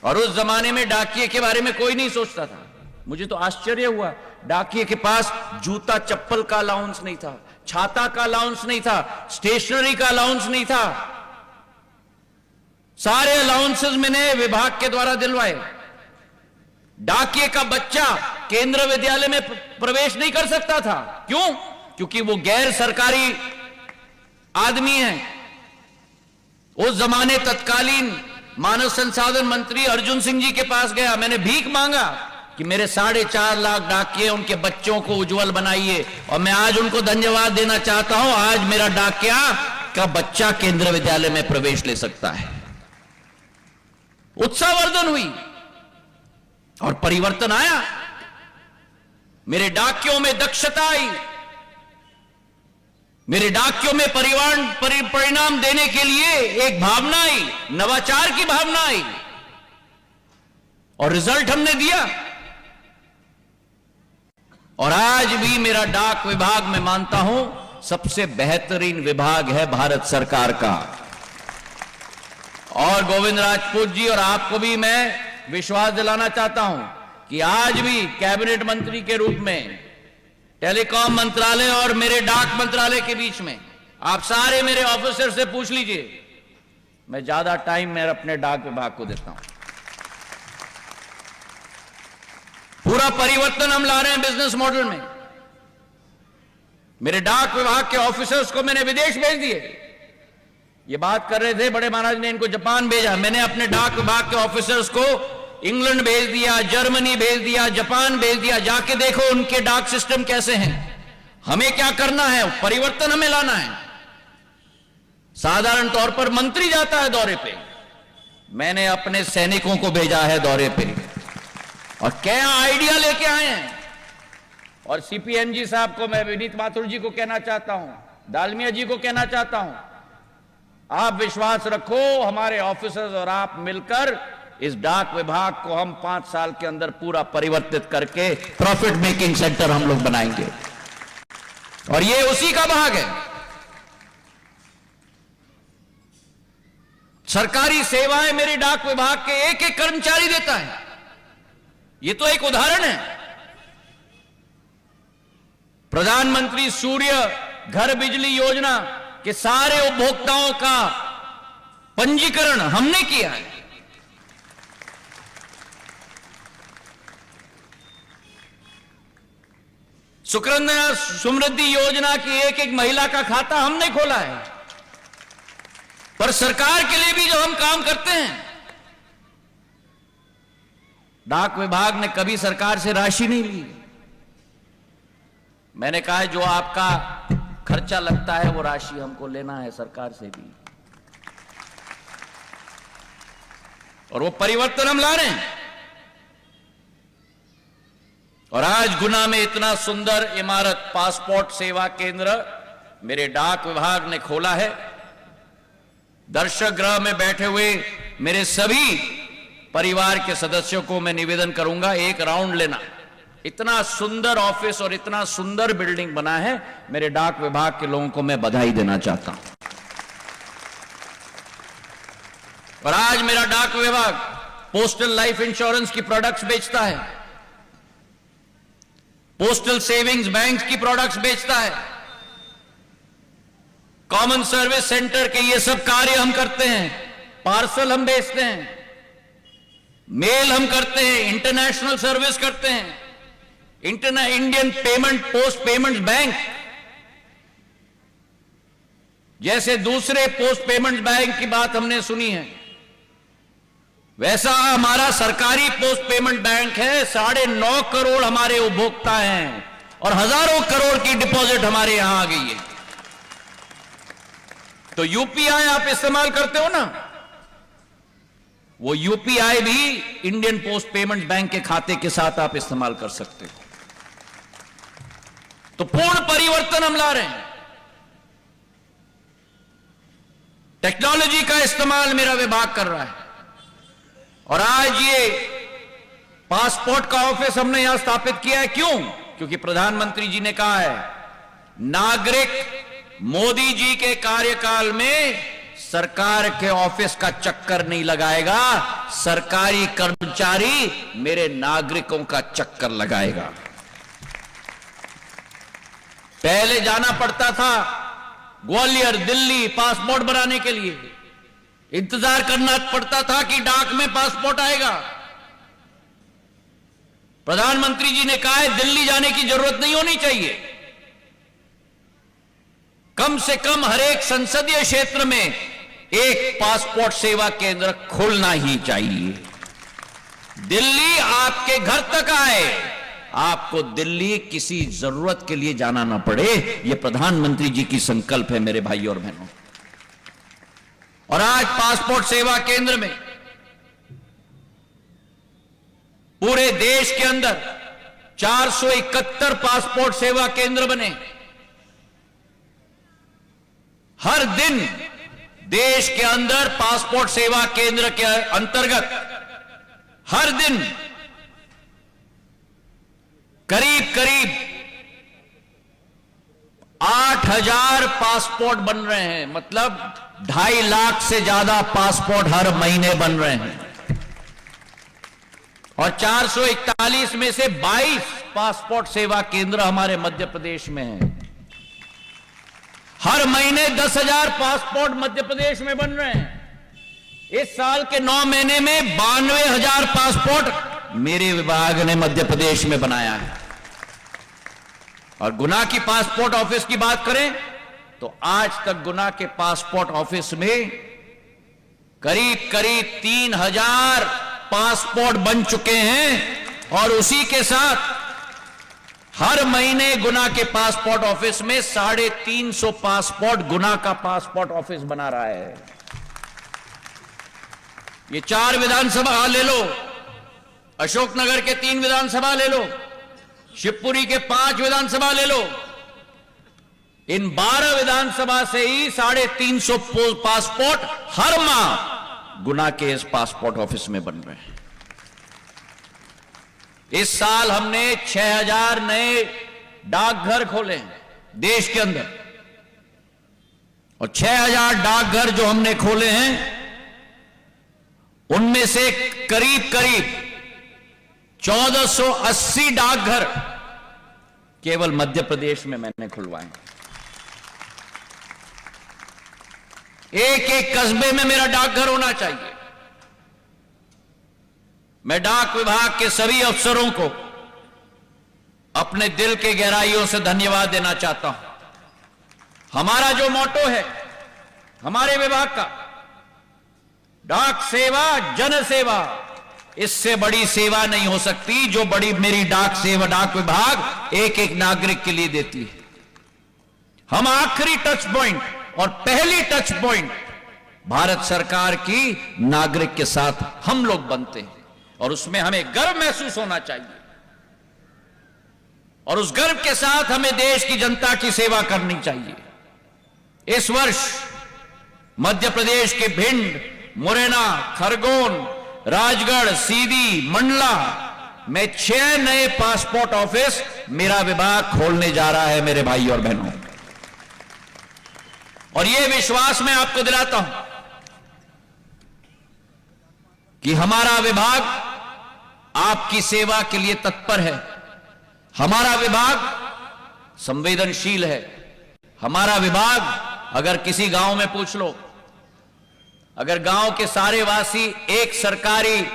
और उस जमाने में डाकिये के बारे में कोई नहीं सोचता था। मुझे तो आश्चर्य हुआ, डाकिये के पास जूता चप्पल का अलाउंस नहीं था, छाता का अलाउंस नहीं था, स्टेशनरी का अलाउंस नहीं था। सारे अलाउंसेस मैंने विभाग के द्वारा दिलवाए। डाकिये का बच्चा केंद्र विद्यालय में प्रवेश नहीं कर सकता था। क्यों? क्योंकि वो गैर सरकारी आदमी है। उस जमाने तत्कालीन मानव संसाधन मंत्री अर्जुन सिंह जी के पास गया, मैंने भीख मांगा कि मेरे 4.5 लाख डाकिये उनके बच्चों को उज्जवल बनाइए, और मैं आज उनको धन्यवाद देना चाहता हूं। आज मेरा डाकिया का बच्चा केंद्र विद्यालय में प्रवेश ले सकता है। उत्साहवर्धन हुई और परिवर्तन आया। मेरे डाकियों में दक्षता आई, मेरे डाकियों में परिणाम देने के लिए एक भावना आई, नवाचार की भावना आई, और रिजल्ट हमने दिया। और आज भी मेरा डाक विभाग मैं मानता हूं सबसे बेहतरीन विभाग है भारत सरकार का। और गोविंद राजपूत जी और आपको भी मैं विश्वास दिलाना चाहता हूं कि आज भी कैबिनेट मंत्री के रूप में टेलीकॉम मंत्रालय और मेरे डाक मंत्रालय के बीच में आप सारे मेरे ऑफिसर से पूछ लीजिए, मैं ज्यादा टाइम मैं अपने डाक विभाग को देता हूं। पूरा परिवर्तन हम ला रहे हैं बिजनेस मॉडल में। मेरे डाक विभाग के ऑफिसर्स को मैंने विदेश भेज दिए। ये बात कर रहे थे बड़े महाराज ने इनको जापान भेजा, मैंने अपने डाक विभाग के ऑफिसर्स को इंग्लैंड भेज दिया, जर्मनी भेज दिया, जापान भेज दिया। जाके देखो उनके डाक सिस्टम कैसे हैं। हमें क्या करना है? परिवर्तन हमें लाना है। साधारण तौर पर मंत्री जाता है दौरे पे, मैंने अपने सैनिकों को भेजा है दौरे पे, और क्या आइडिया लेके आए हैं। और सीपीएम जी साहब को मैं, विनीत माथुर जी को कहना चाहता हूं, दालमिया जी को कहना चाहता हूं, आप विश्वास रखो, हमारे ऑफिसर्स और आप मिलकर इस डाक विभाग को हम 5 साल के अंदर पूरा परिवर्तित करके प्रॉफिट मेकिंग सेंटर हम लोग बनाएंगे। और ये उसी का भाग है। सरकारी सेवाएं मेरे डाक विभाग के एक एक कर्मचारी देता है। ये तो एक उदाहरण है। प्रधानमंत्री सूर्य घर बिजली योजना के सारे उपभोक्ताओं का पंजीकरण हमने किया है। सुकन्या समृद्धि योजना की एक एक महिला का खाता हमने खोला है। पर सरकार के लिए भी जो हम काम करते हैं, डाक विभाग ने कभी सरकार से राशि नहीं ली। मैंने कहा है जो आपका खर्चा लगता है वो राशि हमको लेना है सरकार से भी, और वो परिवर्तन हम ला रहे हैं। और आज गुना में इतना सुंदर इमारत पासपोर्ट सेवा केंद्र मेरे डाक विभाग ने खोला है। दर्शक गृह में बैठे हुए मेरे सभी परिवार के सदस्यों को मैं निवेदन करूंगा, एक राउंड लेना। इतना सुंदर ऑफिस और इतना सुंदर बिल्डिंग बना है, मेरे डाक विभाग के लोगों को मैं बधाई देना चाहता हूं। और आज मेरा डाक विभाग पोस्टल लाइफ इंश्योरेंस की प्रोडक्ट्स बेचता है, पोस्टल सेविंग्स बैंक की प्रोडक्ट्स बेचता है, कॉमन सर्विस सेंटर के ये सब कार्य हम करते हैं, पार्सल हम बेचते हैं, मेल हम करते हैं, इंटरनेशनल सर्विस करते हैं, Indian payment post payments bank जैसे दूसरे पोस्ट पेमेंट्स बैंक की बात हमने सुनी है, वैसा हमारा सरकारी पोस्ट पेमेंट बैंक है। 9.5 करोड़ हमारे उपभोक्ता हैं और हजारों करोड़ की डिपॉजिट हमारे यहां आ गई है। तो यूपीआई आप इस्तेमाल करते हो ना, वो यूपीआई भी इंडियन पोस्ट पेमेंट बैंक के खाते के साथ आप इस्तेमाल कर सकते हो। तो पूर्ण परिवर्तन हम ला रहे हैं। टेक्नोलॉजी का इस्तेमाल मेरा विभाग कर रहा है। और आज ये पासपोर्ट का ऑफिस हमने यहां स्थापित किया है। क्यों? क्योंकि प्रधानमंत्री जी ने कहा है नागरिक मोदी जी के कार्यकाल में सरकार के ऑफिस का चक्कर नहीं लगाएगा, सरकारी कर्मचारी मेरे नागरिकों का चक्कर लगाएगा। पहले जाना पड़ता था ग्वालियर, दिल्ली पासपोर्ट बनाने के लिए, इंतजार करना पड़ता था कि डाक में पासपोर्ट आएगा। प्रधानमंत्री जी ने कहा है दिल्ली जाने की जरूरत नहीं होनी चाहिए, कम से कम हर एक संसदीय क्षेत्र में एक पासपोर्ट सेवा केंद्र खोलना ही चाहिए। दिल्ली आपके घर तक आए, आपको दिल्ली किसी जरूरत के लिए जाना ना पड़े, यह प्रधानमंत्री जी की संकल्प है मेरे भाई और बहनों। और आज पासपोर्ट सेवा केंद्र में पूरे देश के अंदर 471 पासपोर्ट सेवा केंद्र बने। हर दिन देश के अंदर पासपोर्ट सेवा केंद्र के अंतर्गत हर दिन करीब करीब 8,000 पासपोर्ट बन रहे हैं, मतलब 2.5 लाख से ज्यादा पासपोर्ट हर महीने बन रहे हैं। और 441 में से 22 पासपोर्ट सेवा केंद्र हमारे मध्य प्रदेश में हैं। हर महीने 10,000 पासपोर्ट मध्य प्रदेश में बन रहे हैं। इस साल के 9 महीने में 92,000 पासपोर्ट मेरे विभाग ने मध्य प्रदेश में बनाया है। और गुना की पासपोर्ट ऑफिस की बात करें तो आज तक गुना के पासपोर्ट ऑफिस में करीब करीब 3,000 पासपोर्ट बन चुके हैं। और उसी के साथ हर महीने गुना के पासपोर्ट ऑफिस में 350 पासपोर्ट गुना का पासपोर्ट ऑफिस बना रहा है। ये 4 विधानसभा ले लो, अशोकनगर के 3 विधानसभा ले लो, शिवपुरी के 5 विधानसभा ले लो, इन 12 विधानसभा से ही 350 पासपोर्ट हर माह गुना के इस पासपोर्ट ऑफिस में बन रहे हैं। इस साल हमने 6,000 नए डाकघर खोले हैं देश के अंदर। और 6,000 डाकघर जो हमने खोले हैं उनमें से करीब करीब 1480 डाकघर केवल मध्य प्रदेश में मैंने खुलवाए। एक एक कस्बे में मेरा डाकघर होना चाहिए। मैं डाक विभाग के सभी अफसरों को अपने दिल के गहराइयों से धन्यवाद देना चाहता हूं। हमारा जो मोटो है हमारे विभाग का, डाक सेवा जन सेवा, इससे बड़ी सेवा नहीं हो सकती जो बड़ी मेरी डाक सेवा डाक विभाग एक एक नागरिक के लिए देती है। हम आखिरी टच पॉइंट और पहली टच पॉइंट भारत सरकार की नागरिक के साथ हम लोग बनते हैं और उसमें हमें गर्व महसूस होना चाहिए। और उस गर्व के साथ हमें देश की जनता की सेवा करनी चाहिए। इस वर्ष मध्य प्रदेश के भिंड, मुरैना, खरगोन, राजगढ़, सीधी, मंडला में 6 नए पासपोर्ट ऑफिस मेरा विभाग खोलने जा रहा है मेरे भाई और बहनों। और यह विश्वास मैं आपको दिलाता हूं कि हमारा विभाग आपकी सेवा के लिए तत्पर है। हमारा विभाग संवेदनशील है। हमारा विभाग, अगर किसी गांव में पूछ लो, अगर गांव के सारे वासी एक सरकारी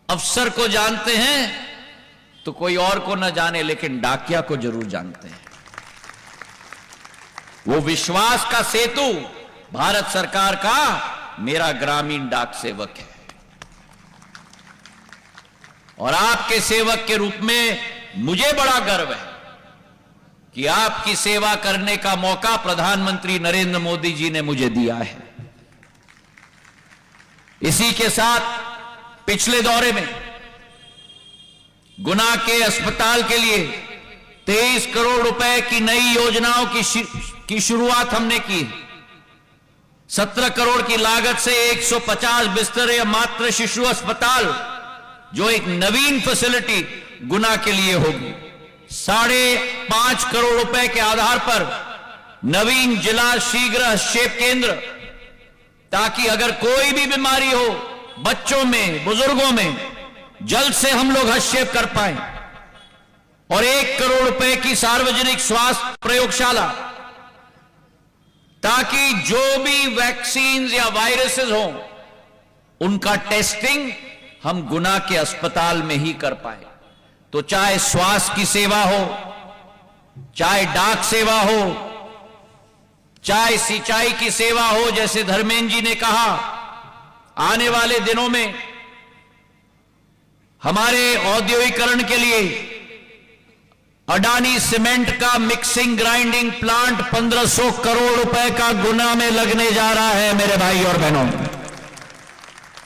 अफसर को जानते हैं तो कोई और को न जाने, लेकिन डाकिया को जरूर जानते हैं। वो विश्वास का सेतु भारत सरकार का मेरा ग्रामीण डाक सेवक है। और आपके सेवक के रूप में मुझे बड़ा गर्व है कि आपकी सेवा करने का मौका प्रधानमंत्री नरेंद्र मोदी जी ने मुझे दिया है। इसी के साथ पिछले दौरे में गुना के अस्पताल के लिए 23 करोड़ रुपए की नई योजनाओं की शुरुआत हमने की। 17 करोड़ की लागत से 150 बिस्तर या मातृ शिशु अस्पताल, जो एक नवीन फैसिलिटी गुना के लिए होगी। 5.5 करोड़ रुपए के आधार पर नवीन जिला शीघ्र हस्तक्षेप केंद्र ताकि अगर कोई भी बीमारी हो बच्चों में, बुजुर्गों में, जल्द से हम लोग हस्तक्षेप कर पाए। और 1 करोड़ रुपए की सार्वजनिक स्वास्थ्य प्रयोगशाला, ताकि जो भी वैक्सीन या वायरसेस हो उनका टेस्टिंग हम गुना के अस्पताल में ही कर पाए। तो चाहे स्वास्थ्य की सेवा हो, चाहे डाक सेवा हो, चाहे सिंचाई की सेवा हो, जैसे धर्मेंद्र जी ने कहा, आने वाले दिनों में हमारे औद्योगिकरण के लिए अडानी सीमेंट का मिक्सिंग ग्राइंडिंग प्लांट 1500 करोड़ रुपए का गुना में लगने जा रहा है मेरे भाई और बहनों।